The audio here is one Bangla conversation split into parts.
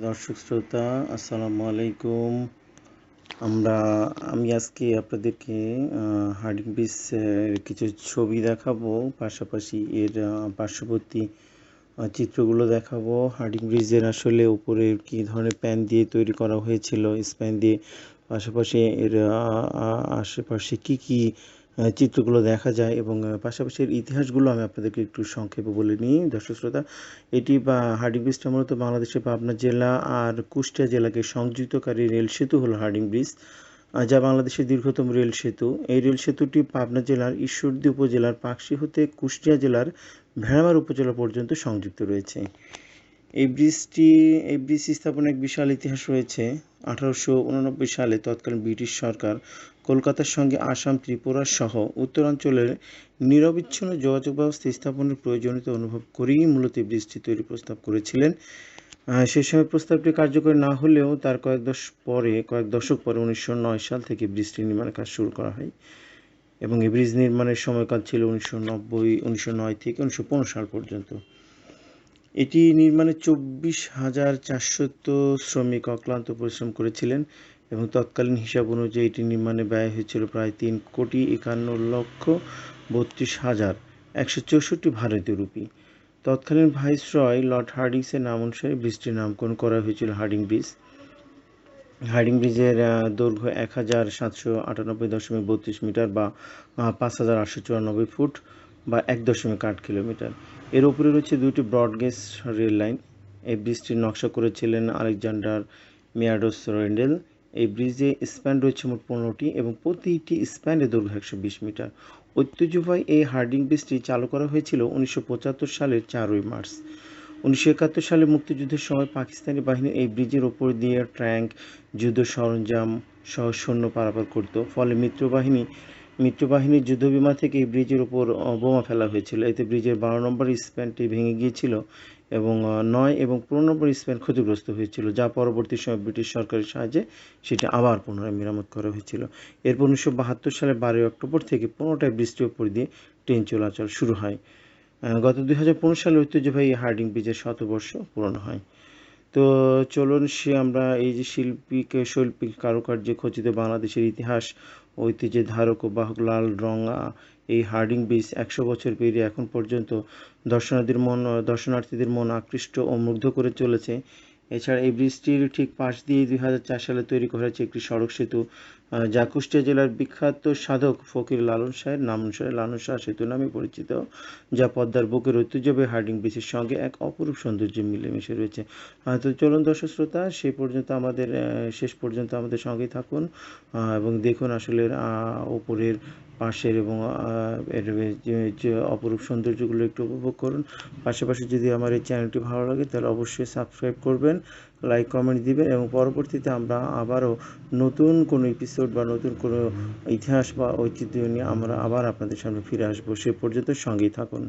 দর্শক শ্রোতা, আসসালামু আলাইকুম। আমি আজকে আপনাদেরকে হার্ডিং ব্রিজ কিছু ছবি দেখাবো, পাশাপাশি এর পার্শ্ববর্তী চিত্রগুলো দেখাবো। হার্ডিং ব্রিজের আসলে উপরে কী ধরনের প্যান দিয়ে তৈরি করা হয়েছিল, স্প্যান দিয়ে, পাশাপাশি এর আশেপাশে কী চিত্রগুলো দেখা যায় এবং পাশাপাশি এর ইতিহাসগুলো আমি আপনাদেরকে একটু সংক্ষেপে বলে নিই। দর্শক শ্রোতা, হার্ডিং ব্রিজটা মূলত বাংলাদেশের পাবনা জেলা আর কুষ্টিয়া জেলাকে সংযুক্তকারী রেল সেতু হলো হার্ডিং ব্রিজ, যা বাংলাদেশের দীর্ঘতম রেল সেতু। এই রেল সেতুটি পাবনা জেলার ঈশ্বরদী উপজেলার পাকশী হতে কুষ্টিয়া জেলার ভেড়ামারা উপজেলা পর্যন্ত সংযুক্ত রয়েছে। এই ব্রিজ স্থাপনের এক বিশাল ইতিহাস রয়েছে। 1889 সালে তৎকালীন ব্রিটিশ সরকার কলকাতার সঙ্গে আসাম, ত্রিপুরা সহ উত্তরাঞ্চলের নিরবিচ্ছিন্ন যোগাযোগ ব্যবস্থা স্থাপনের প্রয়োজনীয়তা অনুভব করেই মূলত এই ব্রিজটি তৈরির প্রস্তাব করেছিলেন। সে সময় প্রস্তাবটি কার্যকরী না হলেও তার কয়েক দশক পরে 1909 সাল থেকে ব্রিজটির নির্মাণের কাজ শুরু করা হয় এবং এই ব্রিজ নির্মাণের সময়কাল ছিল 1909 থেকে 1915 সাল পর্যন্ত। এটি নির্মাণে 24,400 শ্রমিক অক্লান্ত পরিশ্রম করেছিলেন এবং তৎকালীন হিসাব অনুযায়ী এটি নির্মাণে ব্যয় হয়েছিল প্রায় 3,51,32,164 ভারতীয় রুপি। তৎকালীন ভাইসরয় লর্ড হার্ডিংসের নাম অনুসারে ব্রিজটির নামকরণ করা হয়েছিল হার্ডিং ব্রিজ। হার্ডিং ব্রিজের দৈর্ঘ্য 1,798.32 মিটার বা 5,894 ফুট বা 1.8 কিলোমিটার। এর উপরে রয়েছে দুটি ব্রডগেজ রেল লাইন। এই ব্রিজটির নকশা করেছিলেন আলেকজান্ডার মেয়াডোস রেন্ডেল। এই ব্রিজে স্প্যান রয়েছে মোট 15টি এবং প্রতিটি স্প্যানের দৈর্ঘ্য 120 মিটার। ঐতিহ্যবাহী এই হার্ডিং ব্রিজটি চালু করা হয়েছিল 1975 সালের 4 মার্চ। 1971 সালে মুক্তিযুদ্ধের সময় পাকিস্তানি বাহিনী এই ব্রিজের ওপর দিয়ে ট্যাঙ্ক, যুদ্ধ সরঞ্জাম সহ সৈন্য পারাপার করত। ফলে মিত্রবাহিনীর যুদ্ধবিমান থেকে এই ব্রিজের ওপর বোমা ফেলা হয়েছিল। এতে ব্রিজের 12 নম্বর স্প্যানটি ভেঙে গিয়েছিল এবং 9 এবং 15 নম্বর স্প্যান ক্ষতিগ্রস্ত হয়েছিল, যা পরবর্তী সময় ব্রিটিশ সরকারের সাহায্যে সেটি আবার পুনরায় মেরামত করা হয়েছিল। এরপর 1972 সালের 12 অক্টোবর থেকে 15টায় ব্রিজটির ওপর দিয়ে ট্রেন চলাচল শুরু হয়। গত 2015 সালে ঐতিহ্যবাহী হার্ডিং ব্রিজের 100 বর্ষ পূরণ হয়। তো চলুন আমরা এই যে শৈল্পিক কারুকার্যে খচিত বাংলাদেশের ইতিহাস, ঐতিহ্যের ধারক ও বাহক লাল রঙা এই হার্ডিং ব্রিজ 100 বছর পেরিয়ে এখন পর্যন্ত দর্শনার্থীদের মন আকৃষ্ট ও মুগ্ধ করে চলেছে। এছাড়া এই ব্রিজটির ঠিক পাশ দিয়ে 2004 সালে তৈরি করা হয়েছে একটি সড়ক সেতু, যা কুষ্টিয়া জেলার বিখ্যাত সাধক ফকির লালন শাহের নাম অনুসারে লালন শাহ সেতু নামে পরিচিত, যা পদ্মার বুকের ঐতিহ্যবাহী হার্ডিং ব্রিজের সঙ্গে এক অপরূপ সৌন্দর্য মিলেমিশে রয়েছে। তো চলুন দর্শক শ্রোতা, শেষ পর্যন্ত আমাদের সঙ্গেই থাকুন এবং দেখুন আসলে উপরের পাশের এবং এর যে অপরূপ সৌন্দর্যগুলো একটু উপভোগ করুন। পাশাপাশি যদি আমার এই চ্যানেলটি ভালো লাগে তাহলে অবশ্যই সাবস্ক্রাইব করবেন, লাইক কমেন্ট দিবেন এবং পরবর্তীতে আমরা আবারও নতুন কোনো এপিসোড বা নতুন কোনো ইতিহাস বা ঐতিহ্য নিয়ে আমরা আবার আপনাদের সামনে ফিরে আসবো। সে পর্যন্ত সঙ্গেই থাকুন।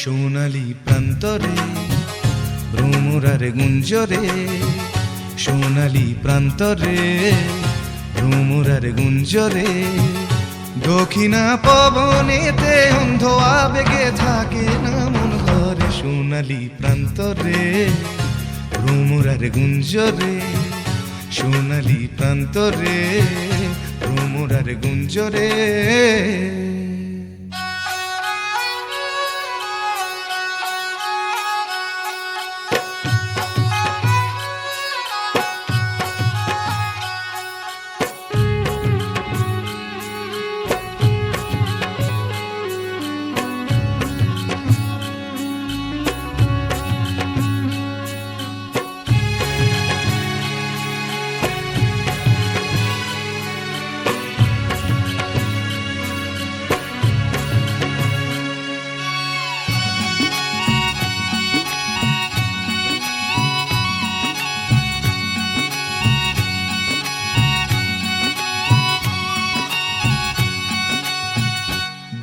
সোনালি প্রান্তরে ভ্রমরার গুঞ্জরে, সোনালি প্রান্তরে ভ্রমরার গুঞ্জরে, দক্ষিণা পবনেতে অন্ধ আবেগে থাকে না মন ঘরে। সোনালি প্রান্তরে ভ্রমরার গুঞ্জরে, সোনালি প্রান্তরে ভ্রমরার গুঞ্জরে।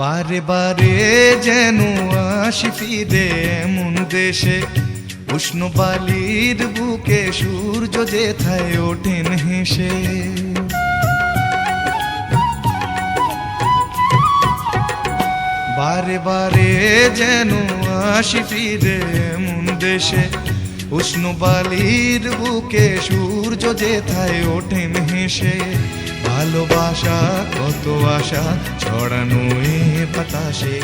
বারে বারে যেন আসি ফিরে এমন দেশে, উষ্ণ বালির বুকে সূর্য যেথায় ওঠেন হেসে। বারে বারে যেন আসি ফিরে এমন দেশে, উষ্ণ বালির বুকে সূর্য যেথায় ওঠেন হেসে। ভালোবাসা কত আশা ছড়ানো এ বাতাসে,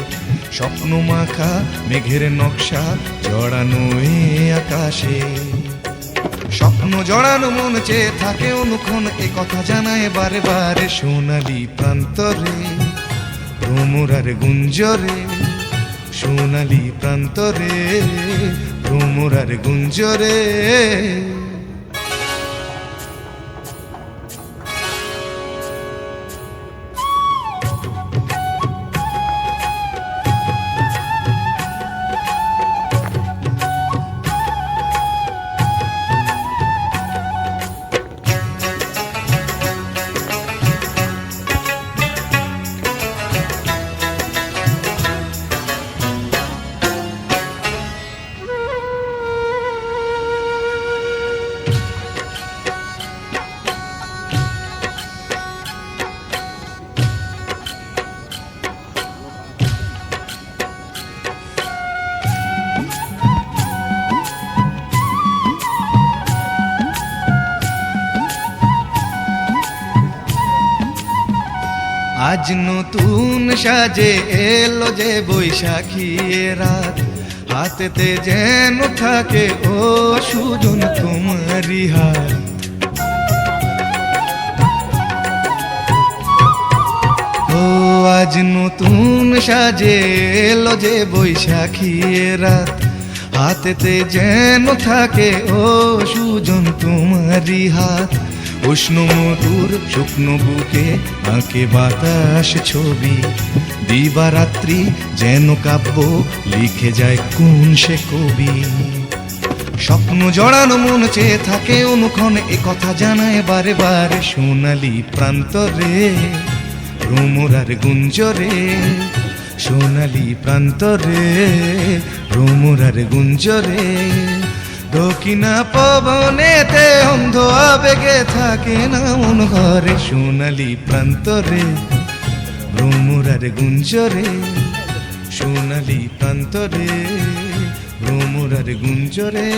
স্বপ্ন মাখা মেঘের নকশা জড়ানো এ আকাশে। স্বপ্ন জড়ানো মন চেয়ে থাকে অনুক্ষণ, এ কথা জানায় বারে বারে সোনালি প্রান্তরে ভ্রমরার গুঞ্জরে। সোনালি প্রান্তরে ভ্রমরার গুঞ্জরে। আজ নতুন সাজে এলো যে বৈশাখী রাত, হাতেতে যেন থাকে ও সুজন তোমারি হাত। ও আজ নতুন সাজে এলো যে বৈশাখী রাত, হাতেতে যেন থাকে ও সুজন তোমারি হাত। উষ্ণ মধুর শুকনো বুকে আঁকে বাতাস ছবি, দিবারাত্রি যেন কাব্য লিখে যায় কোন সে কবি। স্বপ্ন জড়ানো মন চেয়ে থাকে অনুক্ষণ, এ কথা জানায় বারে বারে সোনালি প্রান্তরে ভ্রমরার গুঞ্জরে। সোনালি প্রান্তরে ভ্রমরার গুঞ্জরে। দক্ষিণা পবনেতে অন্ধ আবেগে থাকে না মন ঘরে। সোনালি প্রান্তরে ভ্রমরার গুঞ্জরে। সোনালি প্রান্তরে ভ্রমরার গুঞ্জরে।